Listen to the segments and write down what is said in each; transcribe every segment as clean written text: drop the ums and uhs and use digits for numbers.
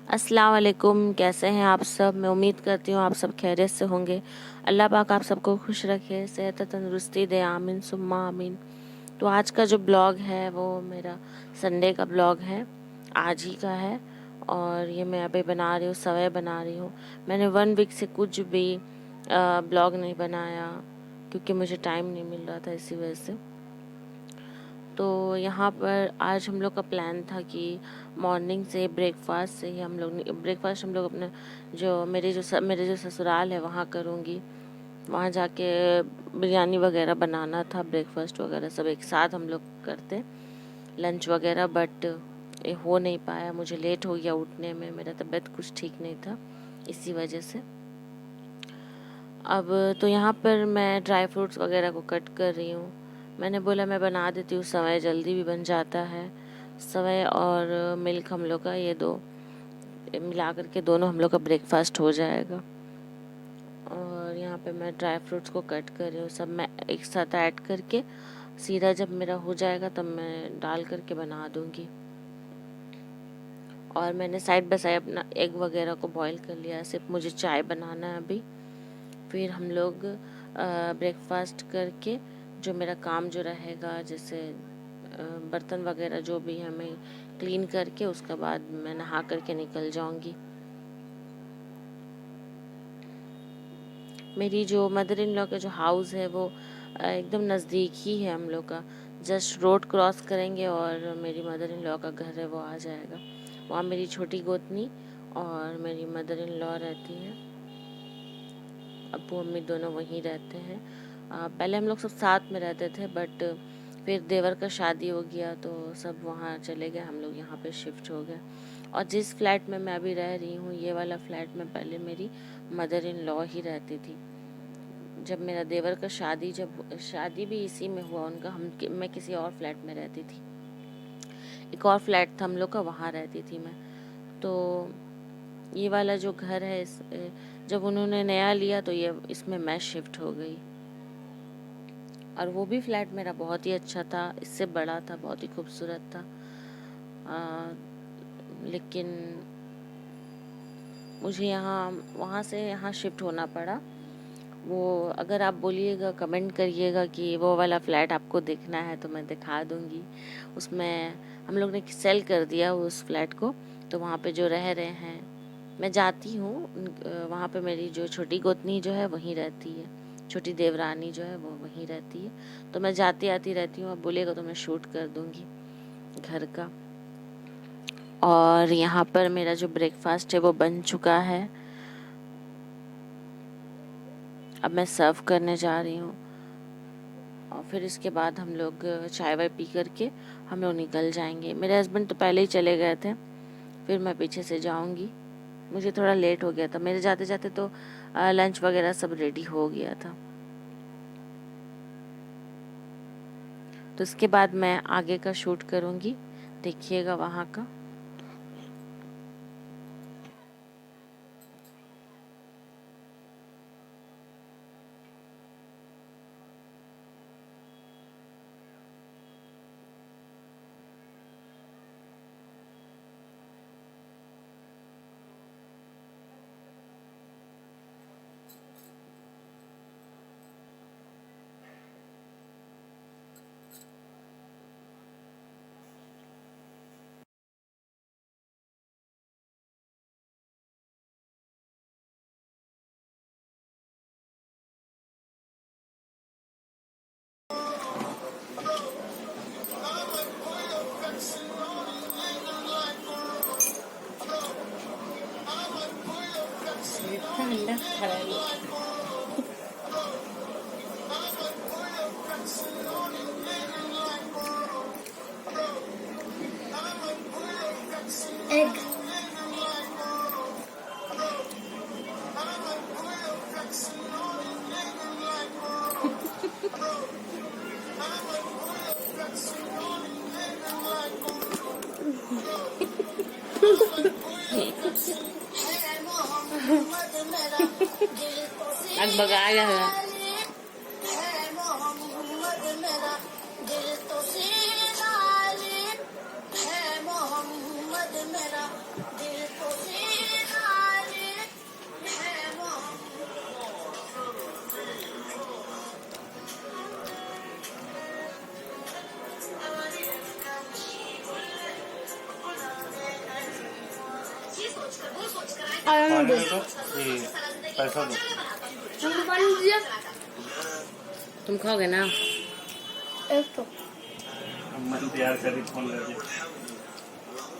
अस्सलाम वालेकुम। कैसे हैं आप सब? मैं उम्मीद करती हूँ आप सब खैरियत से होंगे। अल्लाह पाक आप सबको खुश रखे, सेहत तंदुरुस्ती दे, आमीन सुम्मा आमीन। तो आज का जो ब्लॉग है वो मेरा संडे का ब्लॉग है, आज ही का है। और ये मैं अभी बना रही हूँ, सवय बना रही हूँ। मैंने 1 वीक से कुछ भी ब्लॉग नहीं बनाया क्योंकि मुझे टाइम नहीं मिल रहा था, इसी वजह से। तो यहाँ पर आज हम लोग का प्लान था कि मॉर्निंग से ब्रेकफास्ट से ही ब्रेकफास्ट हम लोग अपने मेरे जो ससुराल है वहाँ करूँगी। वहाँ जाके बिरयानी वगैरह बनाना था, ब्रेकफास्ट वगैरह सब एक साथ हम लोग करते, लंच वगैरह। बट ये हो नहीं पाया, मुझे लेट हो गया उठने में, मेरा तबीयत कुछ ठीक नहीं था, इसी वजह से। अब तो यहाँ पर मैं ड्राई फ्रूट्स वगैरह को कट कर रही हूँ। मैंने बोला मैं बना देती हूँ, सवय जल्दी भी बन जाता है। सवय और मिल्क हम लोग का ये दो मिला करके दोनों हम लोग का ब्रेकफास्ट हो जाएगा। और यहाँ पे मैं ड्राई फ्रूट्स को कट कर रही हूँ, सब मैं एक साथ ऐड करके सीधा जब मेरा हो जाएगा तब मैं डाल करके बना दूँगी। और मैंने साइड बाय साइड अपना एग वगैरह को बॉईल कर लिया, सिर्फ मुझे चाय बनाना है अभी। फिर हम लोग ब्रेकफास्ट करके जो मेरा काम जो रहेगा, जैसे बर्तन वगैरह जो भी है मैं क्लीन करके उसके बाद मैं नहा करके निकल जाऊंगी। मेरी जो मदर इन लॉ का जो हाउस है वो एकदम नज़दीक ही है हम लोग का। जस्ट रोड क्रॉस करेंगे और मेरी मदर इन लॉ का घर है वो आ जाएगा। वहाँ मेरी छोटी गोतनी और मेरी मदर इन लॉ रहती है, अब्बू अम्मी दोनों वहीं रहते हैं। पहले हम लोग सब साथ में रहते थे, बट फिर देवर का शादी हो गया तो सब वहाँ चले गए, हम लोग यहाँ पे शिफ्ट हो गए। और जिस फ्लैट में मैं अभी रह रही हूँ, ये वाला फ्लैट में पहले मेरी मदर इन लॉ ही रहती थी। जब मेरा देवर का शादी भी इसी में हुआ उनका, मैं किसी और फ्लैट में रहती थी, एक और फ्लैट था हम लोग का, वहाँ रहती थी मैं। तो ये वाला जो घर है जब उन्होंने नया लिया तो ये इसमें मैं शिफ्ट हो गई। और वो भी फ्लैट मेरा बहुत ही अच्छा था, इससे बड़ा था, बहुत ही खूबसूरत था। लेकिन मुझे वहाँ से यहाँ शिफ्ट होना पड़ा। वो अगर आप बोलिएगा, कमेंट करिएगा कि वो वाला फ्लैट आपको देखना है तो मैं दिखा दूँगी। उसमें हम लोग ने सेल कर दिया उस फ्लैट को, तो वहाँ पे जो रह रहे हैं, मैं जाती हूँ वहाँ पे। मेरी जो छोटी गोतनी जो है वहीं रहती है, छोटी देवरानी जो है वो वहीं रहती है, तो मैं जाती आती रहती हूँ। अब बोलेगा तो मैं शूट कर दूँगी घर का। और यहाँ पर मेरा जो ब्रेकफास्ट है वो बन चुका है, अब मैं सर्व करने जा रही हूँ। और फिर इसके बाद हम लोग चाय वाय पी करके हम लोग निकल जाएंगे। मेरे हस्बैंड तो पहले ही चले गए थे, फिर मैं पीछे से जाऊंगी। मुझे थोड़ा लेट हो गया था, मेरे जाते जाते तो लंच वगैरह सब रेडी हो गया था। तो इसके बाद मैं आगे का शूट करूंगी, देखिएगा वहाँ का। Egg. Ang bagaya na. पैसा दो। तुम खाओगे ना? एक तो मन तैयार करी फोन कर दिया।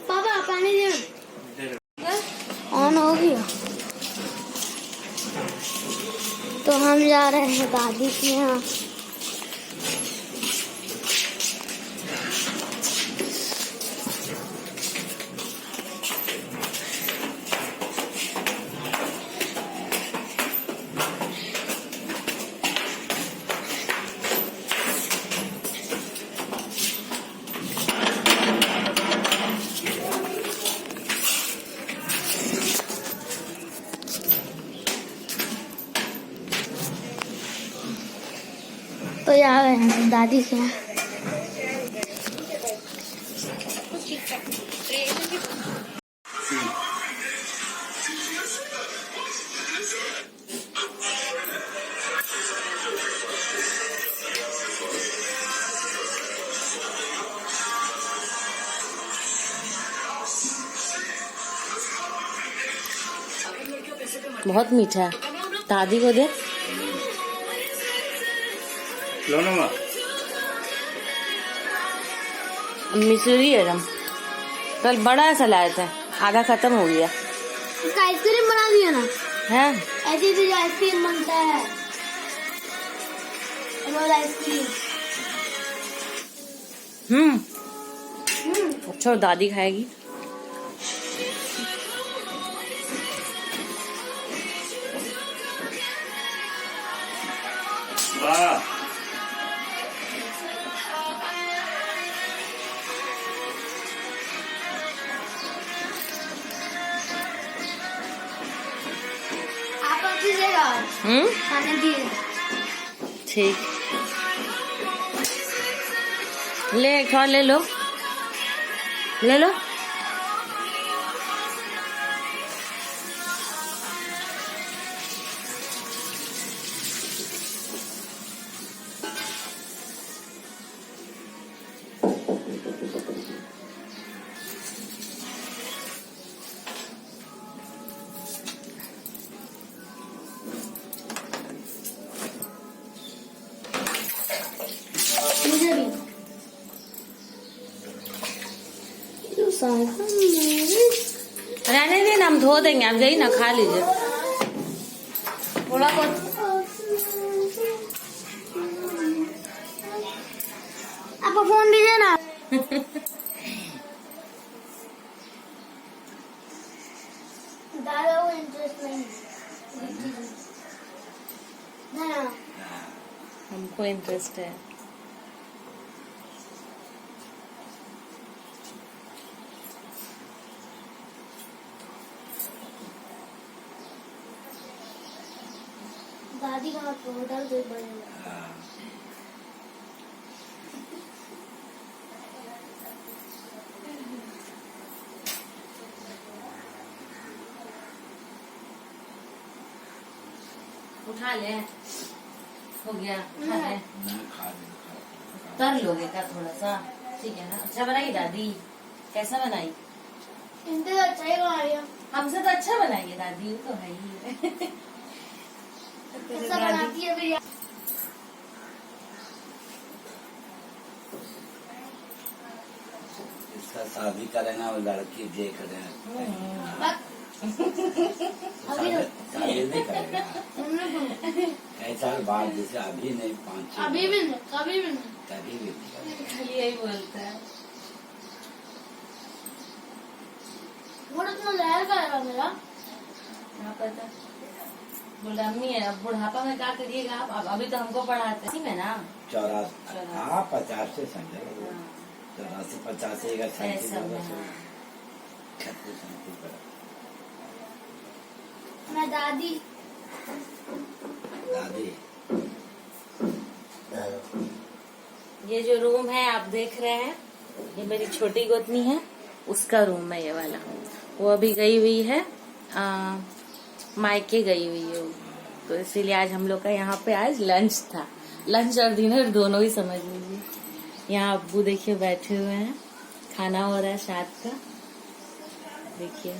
पापा पानी दे। दे दो। ऑन हो गया तो हम जा रहे हैं दादी के यहाँ। तो जा रहे हैं दादी के यहाँ। बहुत मीठा है, दादी को दे। लो ना माँ। मिसरी है हम कल बड़ा सा लाए थे, आधा खत्म हो गया। इसका आइसक्रीम बना दिया ना है ऐसे तो आइसक्रीम बनता है, रोज आइसक्रीम। अच्छा, और दादी खाएगी। वाह, आप अब दीजिएगा खाने दिए। ठीक, ले एक और ले लो, ले लो। मुझे भी रहने देना, हम धो देंगे, आप जाइए ना, खा लीजिए थोड़ा बहुत। आप फोन दीजिए ना। दादा वो इंटरेस्ट नहीं है। हमको इंटरेस्ट है। दादी का होटल जो बनेगा। उठा ले, हो गया, उठा ले। तर लोगे का थोड़ा सा, ठीक है ना? अच्छा बनाई दादी? कैसा बनाई? इनसे तो अच्छा ही बनाई है। हमसे तो अच्छा बनाइए दादी, वो तो है ही। कैसा बनाती है भैया? इसका शादी करेना, वो लड़की देख रहे हैं। अभी शादी नहीं करेगा कई साल बाद, जैसे अभी नहीं, 5-6 अभी भी नहीं, कभी भी नहीं। कभी भी नहीं। खाली यही बोलता है। वो इतना लहर करेगा मेरा। क्या पता, बोला अम्मी है, अब बुढ़ापा में क्या करिएगा आप? अब अभी तो हमको पढ़ाते इसी में ना। 84, हाँ 50 से समझे, 84, 85 का ऐसा में, हाँ। 36 मैं दादी ये जो रूम है आप देख रहे हैं, ये मेरी छोटी गोतनी है, उसका रूम है ये वाला। वो अभी गई हुई है मायके गई हुई है, तो इसीलिए आज हम लोग का यहाँ पे आज लंच था। लंच और डिनर दोनों ही समझ लीजिए। यहाँ अब्बू देखिए बैठे हुए हैं, खाना हो रहा है शाद का, देखिए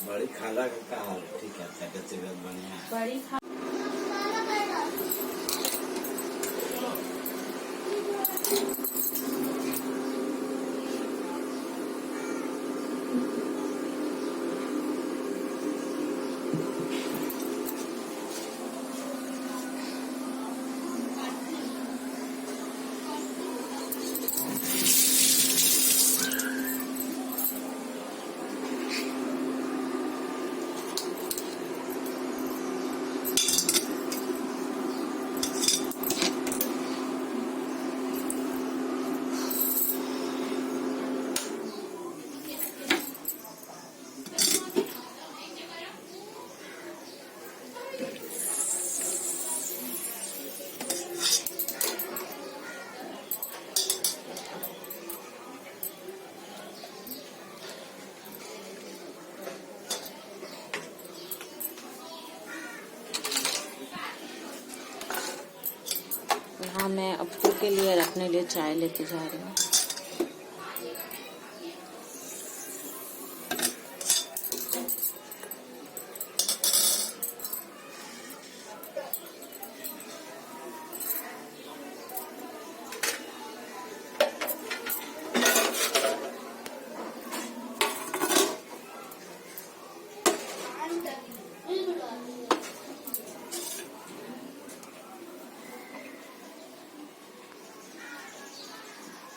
बड़ी खाला का हाल ठीक है, तबियत तबियत बढ़िया है। बड़ी खा यहाँ मैं अप्पू के लिए और अपने लिए चाय लेके जा रही हूँ।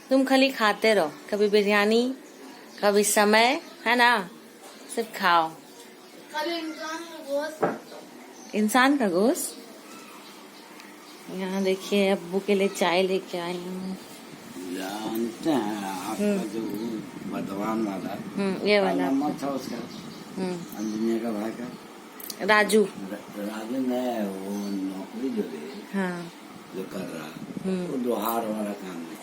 तुम खाली खाते रहो, कभी बिरयानी कभी समय, है ना, सिर्फ खाओ। कभी इंसान का गोश्त। यहाँ देखिए अब्बू के लिए चाय लेके आई हूँ। जानते हैं आपका जो बदवान वाला ये वाला नंबर था उसका, अंजनिया का भाई का राजू। राजू ने वो नौकरी जो दी, हाँ जो कर रहा वो दोहार वाला काम नहीं।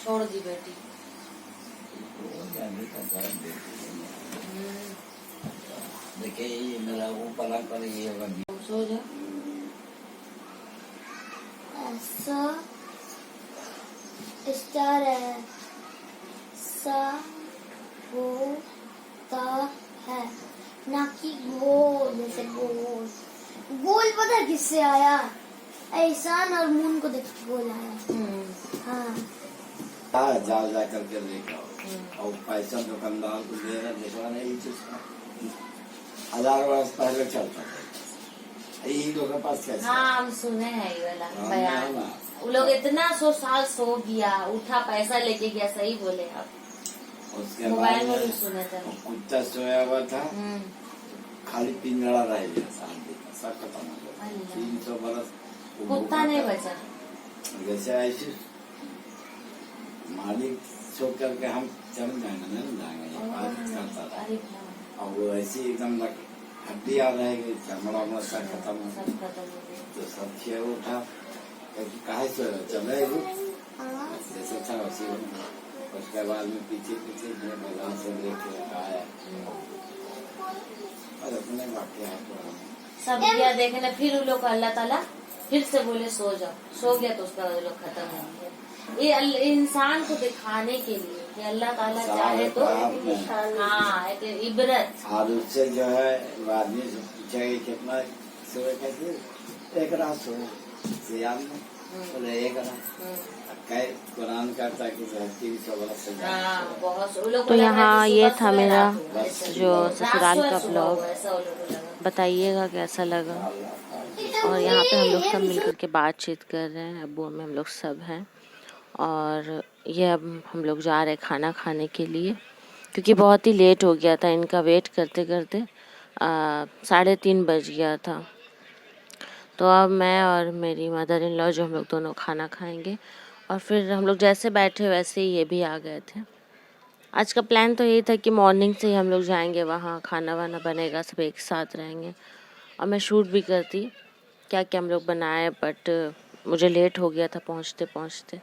छोड़ दी बेटी। देखिए ये मेरा वो पलंग पर ये होगा। सो जा। ऐसा स्टार है, सा होता है, ना कि गोल। जैसे गोल गोल पता है किससे आया? एहसान और मून को देख के गोल आया। हाँ जाओ जा करके देखो और पैसा दुकानदार को दे रहा देखा नहीं चीज का 1000 वर्ष पहले चलता था यही लोगों के पास कैसे। हाँ हम सुने हैं ये वाला हाँ, बयान। ना। वो लोग इतना 100 साल सो गया, उठा पैसा लेके गया। सही बोले आप, उसके मोबाइल में बाद भी सुने थे। कुत्ता सोया हुआ था, खाली पिंजड़ा रह गया, शांति का सब खत्म हो गया। अल्लाह। 300 बरस वो कुत्ता भूखा नहीं था। बचा। जैसे ऐसे मालिक सो करके हम चल जाएंगे नहीं जाएंगे बात करता था। अरे बाप। और वो ऐसी एकदम हड्डियाँ रहेगी, चमड़ा उमड़ा सब खत्म हो गया। सब खत्म हो गया। तो सब खेल उठा कहे से चले जैसे था वैसे उसके बाद में पीछे पीछे जो बाजार से लेके आया और अपने वाक्य सब गया देखने। फिर उन लोग को अल्लाह ताला फिर से बोले सो जाओ। सो गया तो उसका वो लोग खत्म हो गया। ये इंसान को दिखाने के लिए कि अल्लाह ताला चाहे तो हाँ एक इबरत। और उससे जो है आदमी से पूछा कि कितना सोए, कैसे एक रात सोए सियाम में बोले एक रात। कुरान कहता है कि 300 बरस से तो यहाँ ये था मेरा जो ससुराल का ब्लॉग। बताइएगा कैसा लगा। और यहाँ पे हम लोग सब मिलकर के बातचीत कर रहे हैं, अब्बू में हम लोग सब हैं। और ये अब हम लोग जा रहे हैं खाना खाने के लिए, क्योंकि बहुत ही लेट हो गया था। इनका वेट करते करते 3:30 बज गया था। तो अब मैं और मेरी मदर इन लॉ जो हम लोग दोनों खाना खाएंगे। और फिर हम लोग जैसे बैठे वैसे ही ये भी आ गए थे। आज का प्लान तो यही था कि मॉर्निंग से ही हम लोग जाएंगे वहाँ, खाना वाना बनेगा, सब एक साथ रहेंगे और मैं शूट भी करती क्या क्या हम लोग बनाए। बट मुझे लेट हो गया था पहुँचते पहुँचते,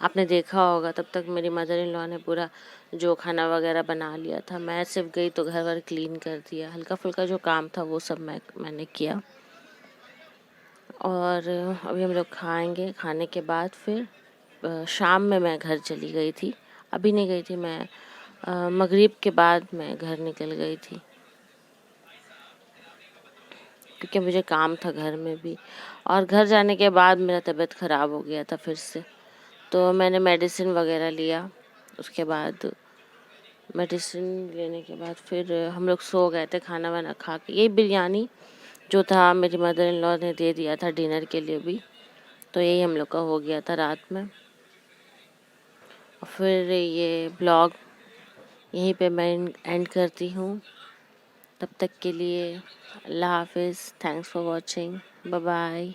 आपने देखा होगा तब तक मेरी मदर इन लॉ ने पूरा जो खाना वगैरह बना लिया था। मैं सिर्फ गई तो घर वर क्लीन कर दिया, हल्का फुल्का जो काम था वो सब मैंने किया। और अभी हम लोग खाएंगे। खाने के बाद फिर शाम में मैं घर चली गई थी। अभी नहीं गई थी मैं, मगरिब के बाद मैं घर निकल गई थी, क्योंकि मुझे काम था घर में भी। और घर जाने के बाद मेरा तबीयत ख़राब हो गया था फिर से, तो मैंने मेडिसिन वगैरह लिया। उसके बाद मेडिसिन लेने के बाद फिर हम लोग सो गए थे खाना वाना खा के। यही बिरयानी जो था मेरी मदर इन लॉ ने दे दिया था डिनर के लिए भी, तो यही हम लोग का हो गया था रात में। और फिर ये ब्लॉग यहीं पे मैं एंड करती हूँ। तब तक के लिए अल्लाह हाफिज़। Thanks for watching. Bye bye.